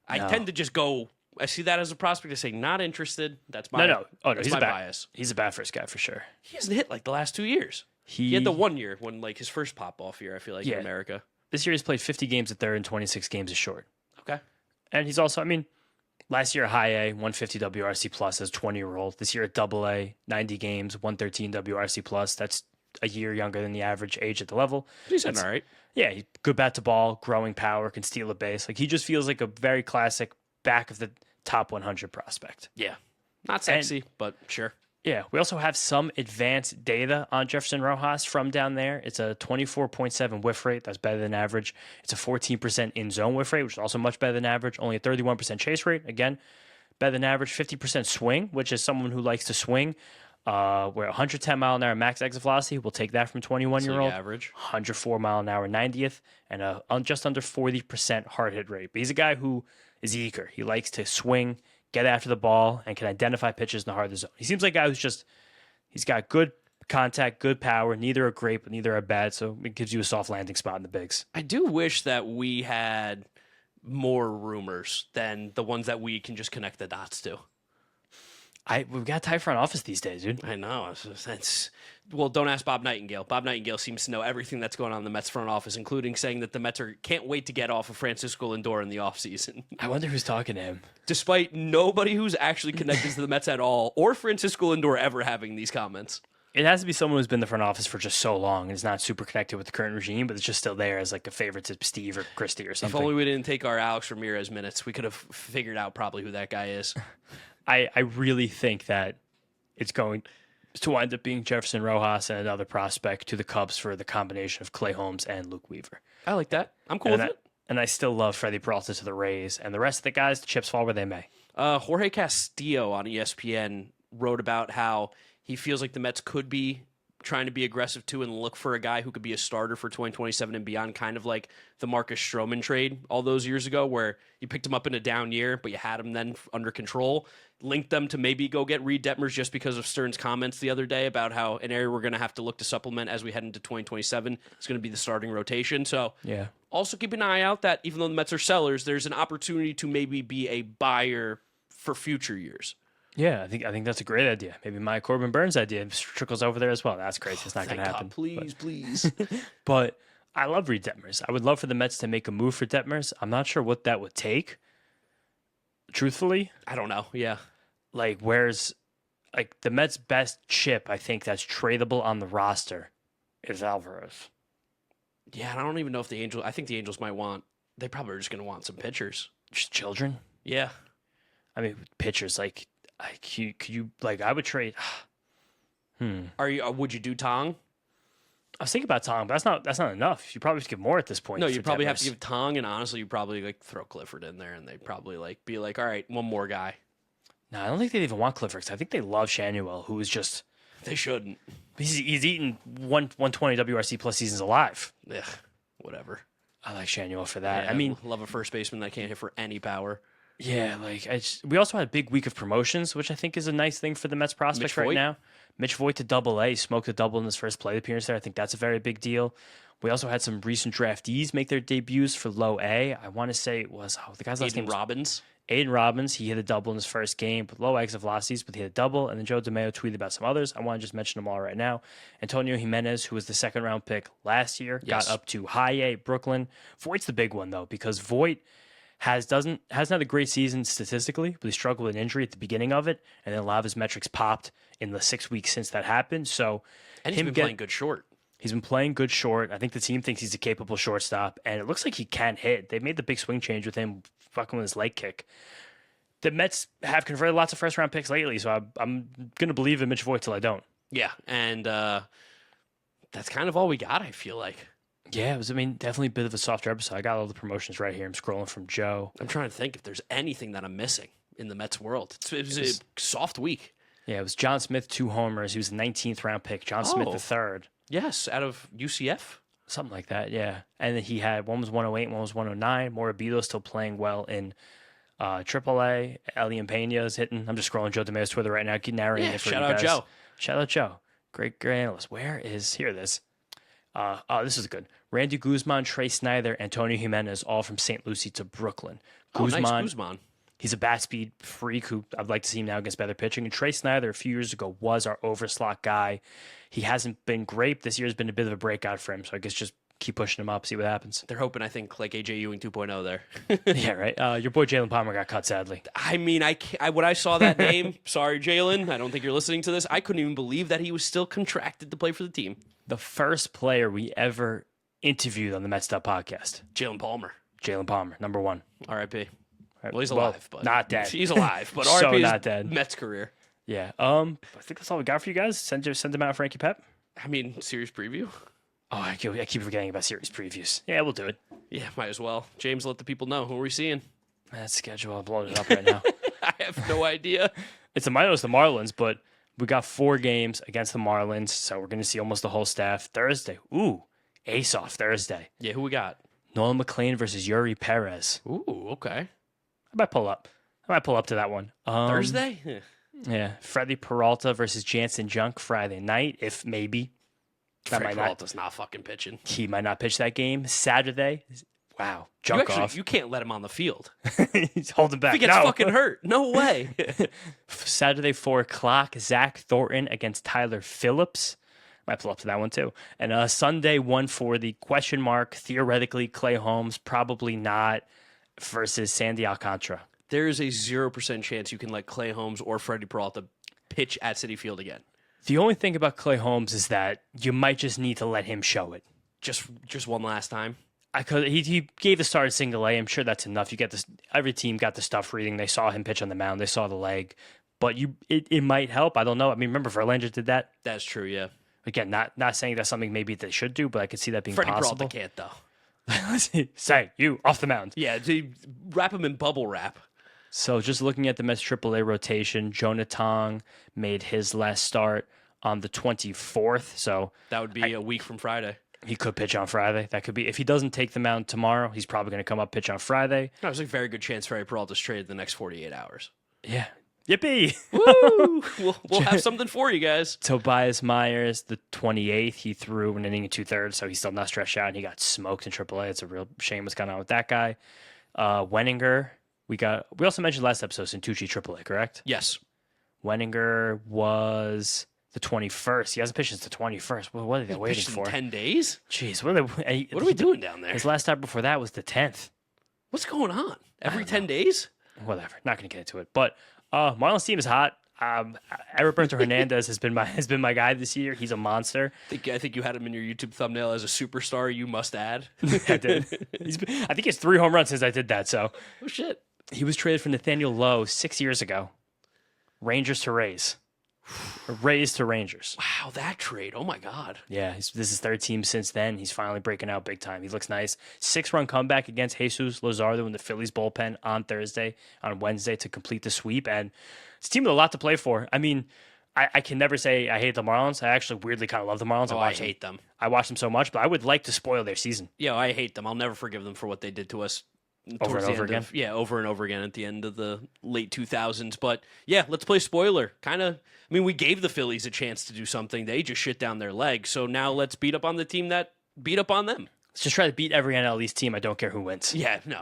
tend to just go. I see that as a prospect. I say not interested. That's my That's my bias. He's a bat first guy for sure. He hasn't hit like the last 2 years. He had the 1 year when like his first pop off year. I feel like in America. This year he's played 50 games at third and 26 games at short. Okay. And he's also, last year high A, 150 WRC plus as 20-year-old. This year at Double-A, 90 games, 113 WRC plus. That's a year younger than the average age at the level. He's all right. Yeah, good bat to ball, growing power, can steal a base. Like he just feels like a very classic back of the top 100 prospect. Yeah. Not sexy, but sure. Yeah, we also have some advanced data on Jefferson Rojas from down there. It's a 24.7 whiff rate. That's better than average. It's a 14% in-zone whiff rate, which is also much better than average. Only a 31% chase rate. Again, better than average. 50% swing, which is someone who likes to swing. Where 110 mile an hour max exit velocity, we'll take that from 21-year-old. Average. 104 mile an hour 90th, and a just under 40% hard hit rate. But he's a guy who is eager. He likes to swing, get after the ball, and can identify pitches in the heart of the zone. He seems like a guy he's got good contact, good power, neither are great, but neither are bad, so it gives you a soft landing spot in the bigs. I do wish that we had more rumors than the ones that we can just connect the dots to. We've got a tight front office these days, dude. I know. Well, don't ask Bob Nightingale. Bob Nightingale seems to know everything that's going on in the Mets front office, including saying that the Mets can't wait to get off of Francisco Lindor in the offseason. I wonder who's talking to him. Despite nobody who's actually connected to the Mets at all, or Francisco Lindor ever having these comments. It has to be someone who's been in the front office for just so long and is not super connected with the current regime, but it's just still there as like a favorite to Steve or Christie or something. If only we didn't take our Alex Ramirez minutes, we could have figured out probably who that guy is. I really think that it's going to wind up being Jefferson Rojas and another prospect to the Cubs for the combination of Clay Holmes and Luke Weaver. I like that. I'm cool with it. And I still love Freddy Peralta to the Rays. And the rest of the guys, the chips fall where they may. Jorge Castillo on ESPN wrote about how he feels like the Mets could be trying to be aggressive too and look for a guy who could be a starter for 2027 and beyond, kind of like the Marcus Stroman trade all those years ago where you picked him up in a down year, but you had him then under control, linked them to maybe go get Reed Detmers just because of Stern's comments the other day about how an area we're going to have to look to supplement as we head into 2027 is going to be the starting rotation. So yeah, also keep an eye out that even though the Mets are sellers, there's an opportunity to maybe be a buyer for future years. Yeah, I think that's a great idea. Maybe my Corbin Burns idea trickles over there as well. That's crazy. It's not going to happen. God, please. But I love Reed Detmers. I would love for the Mets to make a move for Detmers. I'm not sure what that would take. Truthfully, I don't know. Yeah, like where's like the Mets' best chip? I think that's tradable on the roster is Alvarez. Yeah, and I don't even know if the Angels. I think the Angels might want. They probably are just going to want some pitchers. Just children. Yeah, I mean pitchers like. Could you like? I would trade. Are you? Would you do Tong? I was thinking about Tong, but that's not enough. You probably have to give more at this point. No, you probably have to give Tong, and honestly, you probably like throw Clifford in there, and they probably like be like, all right, one more guy. No, I don't think they even want Clifford. I think they love Shanuel, who is just. They shouldn't. He's eaten 120 WRC plus seasons alive. Ugh, whatever. I like Shanuel for that. Yeah, I mean, love a first baseman that can't hit for any power. Yeah, like we also had a big week of promotions, which I think is a nice thing for the Mets prospects right now. Mitch Voigt to Double-A, smoked a double in his first plate appearance there. I think that's a very big deal. We also had some recent draftees make their debuts for Low A. I want to say it was the guy's last name Robbins. Aiden Robbins. He hit a double in his first game with low exit velocities, but he hit a double. And then Joe DeMeo tweeted about some others. I want to just mention them all right now. Antonio Jimenez, who was the second round pick last year, got up to High A, Brooklyn. Voigt's the big one though, because Voigt hasn't had a great season statistically, but he struggled with an injury at the beginning of it, and then a lot of his metrics popped in the 6 weeks since that happened. So and he's been playing good short. He's been playing good short. I think the team thinks he's a capable shortstop, and it looks like he can hit. They made the big swing change with him fucking with his leg kick. The Mets have converted lots of first-round picks lately, so I'm going to believe in Mitch Voigt till I don't. Yeah, and that's kind of all we got, I feel like. Yeah, it was, definitely a bit of a softer episode. I got all the promotions right here. I'm scrolling from Joe. I'm trying to think if there's anything that I'm missing in the Mets world. It was a soft week. Yeah, it was John Smith, 2 homers. He was the 19th round pick. John Smith, the third. Yes, out of UCF. Something like that, yeah. And then he had, one was 108, one was 109. Morabito's still playing well in AAA. Elian Pena's hitting. I'm just scrolling Joe DeMayo's Twitter right now, narrating it for you guys. Joe. Shout out Joe. Great analyst. Here it is. This is good. Randy Guzman, Trey Snyder, Antonio Jimenez, all from St. Lucie to Brooklyn. Nice Guzman. He's a bat speed freak who I'd like to see him now against better pitching. And Trey Snyder, a few years ago, was our overslot guy. He hasn't been great. This year's been a bit of a breakout for him. So I guess just keep pushing him up, see what happens. They're hoping, I think, like AJ Ewing 2.0 there. Yeah, right. Your boy Jalen Palmer got cut, sadly. When I saw that name, sorry, Jalen, I don't think you're listening to this. I couldn't even believe that he was still contracted to play for the team. The first player we ever interviewed on the Mets'd podcast. Jalen Palmer, number 1. R.I.P. Well, he's alive, but not dead. He's alive, but So R.I.P. not dead. Mets career. Yeah. I think that's all we got for you guys. Send them out, Frankie Pep. Series preview. Oh, I keep forgetting about series previews. Yeah, we'll do it. Yeah, might as well. James, let the people know. Who are we seeing? That schedule, I'm blowing it up right now. I have no idea. It's the Marlins, but we got 4 games against the Marlins, so we're going to see almost the whole staff Thursday. Ooh, ace-off Thursday. Yeah, who we got? Nolan McLean versus Yuri Perez. Ooh, okay. I might pull up to that one. Thursday? Yeah. Freddy Peralta versus Jansen Junk Friday night, if maybe. Freddy Peralta's not fucking pitching. He might not pitch that game. Saturday. Wow. Junk off. You can't let him on the field. He's holding back. He gets fucking hurt. No way. Saturday, 4 o'clock, Zach Thornton against Tyler Phillips. Might pull up to that one too. And Sunday, 1:40, question mark, theoretically, Clay Holmes, probably not, versus Sandy Alcantara. There is a 0% chance you can let Clay Holmes or Freddy Peralta pitch at Citi Field again. The only thing about Clay Holmes is that you might just need to let him show it. Just one last time. He gave the start at single A. I'm sure that's enough. You get this. Every team got the stuff reading. They saw him pitch on the mound. They saw the leg. But it might help. I don't know. Remember Verlander did that. That's true. Yeah. Again, not saying that's something maybe they should do, but I could see that being Freddy possible. Peralta can't though. Say you off the mound. Yeah, wrap him in bubble wrap. So just looking at the Mets AAA rotation, Jonah Tong made his last start on the 24th. So that would be a week from Friday. He could pitch on Friday. That could be, if he doesn't take the mound tomorrow, he's probably going to come up pitch on Friday. No, there's a very good chance Freddy Peralta's traded the next 48 hours. Yeah. Yippee! Woo! We'll have something for you guys. Tobias Myers, the 28th, he threw an inning and 2/3, so he's still not stretched out, and he got smoked in AAA. It's a real shame what's going on with that guy. Wenninger, we also mentioned last episode Santucci AAA, correct? Yes. Wenninger was the 21st. He hasn't pitched since the 21st. What are they waiting for? 10 days? Jeez, what are we doing down there? His last start before that was the 10th. What's going on? Every 10 days? Whatever. Not going to get into it. But Marlins team is hot. Heriberto Hernandez has been my guy this year. He's a monster. I think you had him in your YouTube thumbnail as a superstar. You must add. I did. I think he has 3 home runs since I did that. So. Oh shit. He was traded for Nathaniel Lowe 6 years ago. Rangers to Rays. Rays to Rangers. Wow, that trade. Oh my God. Yeah, this is his 3rd team since then. He's finally breaking out big time. He looks nice. 6-run comeback against Jesus Luzardo in the Phillies bullpen on Wednesday to complete the sweep. And it's a team with a lot to play for. I can never say I hate the Marlins. I actually weirdly kind of love the Marlins. I hate them. I watch them so much, but I would like to spoil their season. Yeah, I hate them. I'll never forgive them for what they did to us. Over and over again? Over and over again at the end of the late 2000s. But yeah, let's play spoiler. We gave the Phillies a chance to do something. They just shit down their legs. So now let's beat up on the team that beat up on them. Let's just try to beat every NL East team. I don't care who wins. Yeah, no,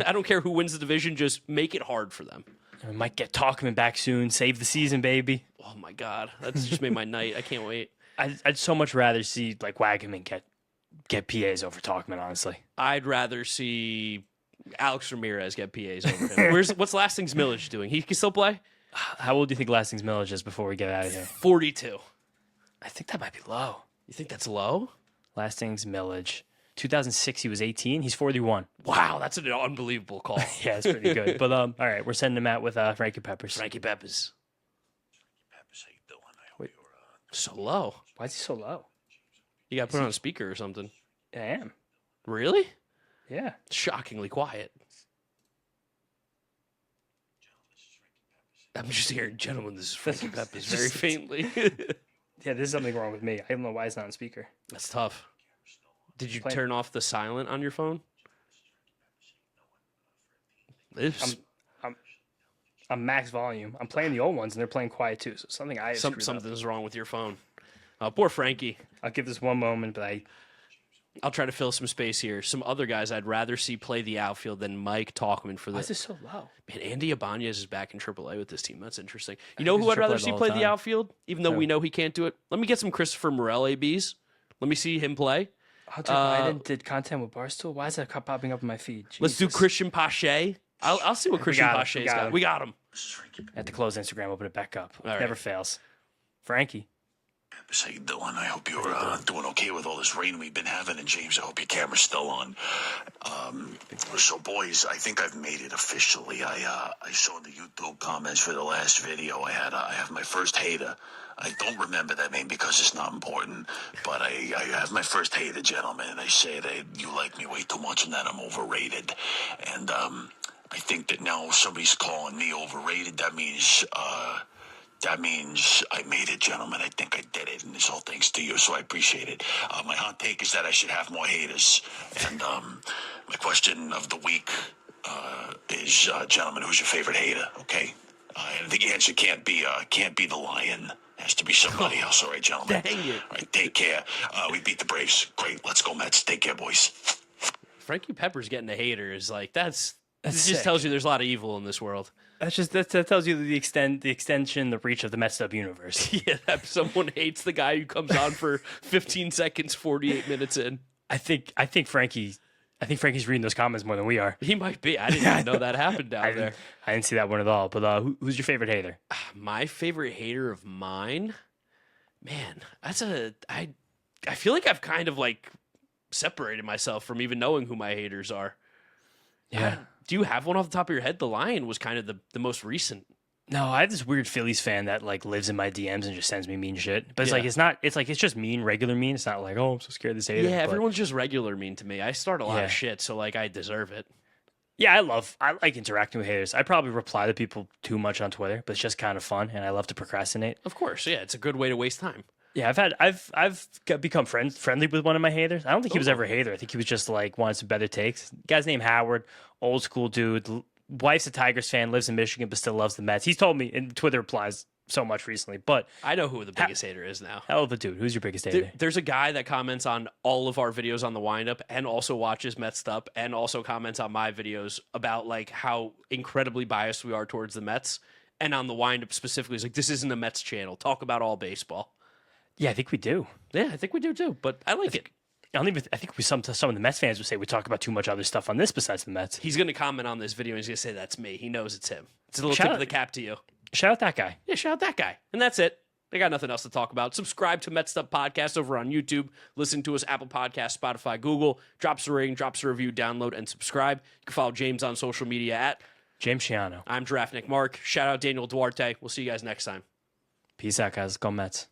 I don't care who wins the division. Just make it hard for them. We might get Talkman back soon. Save the season, baby. Oh my God. That's just made my night. I can't wait. I'd so much rather see Wagaman get PAs over Talkman, honestly. I'd rather see Alex Ramirez get PAs over him. What's Lastings Millage doing? He can still play? How old do you think Lastings Millage is before we get out of here? 42. I think that might be low. You think that's low? Last innings millage. 2006, he was 18. He's 41. Wow, that's an unbelievable call. Yeah, it's pretty good. But all right, we're sending him out with Frankie Peppers. Frankie Peppers. How you doing? I hope you're So low. Why is he so low? You got to put on a speaker or something. I am. Really? Yeah. Shockingly quiet. I'm just hearing, gentlemen, this is Frankie Peppers very faintly. Yeah, there's something wrong with me. I don't know why it's not on speaker. That's tough. Did you Play- turn off the silent on your phone? It's, I'm max volume. I'm playing the old ones, and they're playing quiet too. So something I screwed up. something's wrong with your phone. Poor Frankie. I'll give this one moment, but I'll try to fill some space here. Some other guys I'd rather see play the outfield than Mike Talkman for why is the. this so low? Man, Andy Ibanez is back in AAA with this team. That's interesting. You know who I'd AAA rather the see whole play the time. outfield, even though we Who? know he can't do it? Let me get some Christopher Morel ABs. Let me see him play. Hunter Biden did content with Barstool. Why is that popping up in my feed? Let's do Jesus. Christian Pache. I'll see what Christian got him. Pache's We got got. him. We got him. I have to close Instagram, open it back up. All right. Never fails. Frankie. How you doing? I hope you're doing okay with all this rain we've been having. And James, I hope your camera's still on. So, boys, I think I've made it officially. I saw in the YouTube comments for the last video. I have my first hater. I don't remember that name because it's not important. But I have my first hater, gentlemen. And they say that you like me way too much and that I'm overrated. And I think that now somebody's calling me overrated. That means I made it, gentlemen. I think I did it, and it's all thanks to you, so I appreciate it. My hot take is that I should have more haters. And my question of the week is, gentlemen, who's your favorite hater? Okay, and the answer can't be the Lion. It has to be somebody else. All right, gentlemen. Dang it. All right, take care. We beat the Braves. Great. Let's go, Mets. Take care, boys. Frankie Peppers getting a hater is like this just sick. tells you there's a lot of evil in this world. That tells you the extension, the reach of the Mets'd universe. Yeah, that someone hates the guy who comes on for 15 seconds, 48 minutes in. I think Frankie's reading those comments more than we are. He might be. I didn't even know that happened down there. I didn't see that one at all. But who's your favorite hater? My favorite hater of mine, man, I feel like I've kind of like separated myself from even knowing who my haters are. Yeah. Do you have one off the top of your head? The Lion was kind of the most recent. No, I have this weird Phillies fan that like lives in my DMs and just sends me mean shit. But it's Yeah. like it's just mean, regular mean. It's not like, oh, I'm so scared of this hater. Yeah, But everyone's just regular mean to me. I start a lot Yeah. of shit, so like I deserve it. yeah, I like interacting with haters. I probably reply to people too much on Twitter, but it's just kind of fun, and I love to procrastinate. Of course, yeah, it's a good way to waste time. Yeah, become friendly with one of my haters. I don't think he was ever a hater. I think he was just like wanted some better takes. Guy's named Howard, old school dude. Wife's a Tigers fan, lives in Michigan, but still loves the Mets. He's told me in Twitter replies so much recently, but I know who the biggest hater is now. hell of a dude. Who's your biggest hater? There's a guy that comments on all of our videos on the windup and also watches Mets'd Up and also comments on my videos about like how incredibly biased we are towards the Mets. And on the windup specifically, he's like, this isn't a Mets channel. Talk about all baseball. Yeah, I think we do. Yeah, I think we do too, but I like it. I think some of the Mets fans would say we talk about too much other stuff on this besides the Mets. He's going to comment on this video and he's going to say, that's me. He knows it's him. It's a little Shout tip out- of the cap to you. Shout out that guy. Yeah, shout out that guy. And that's it. They got nothing else to talk about. Subscribe to Mets'd Up Podcast over on YouTube. Listen to us, Apple Podcasts, Spotify, Google. Drop us a rating, drop us a review, download, and subscribe. You can follow James on social media at James Shiano. I'm Draft Nick Mark. Shout out Daniel Duarte. We'll see you guys next time. Peace out, guys. Go Mets.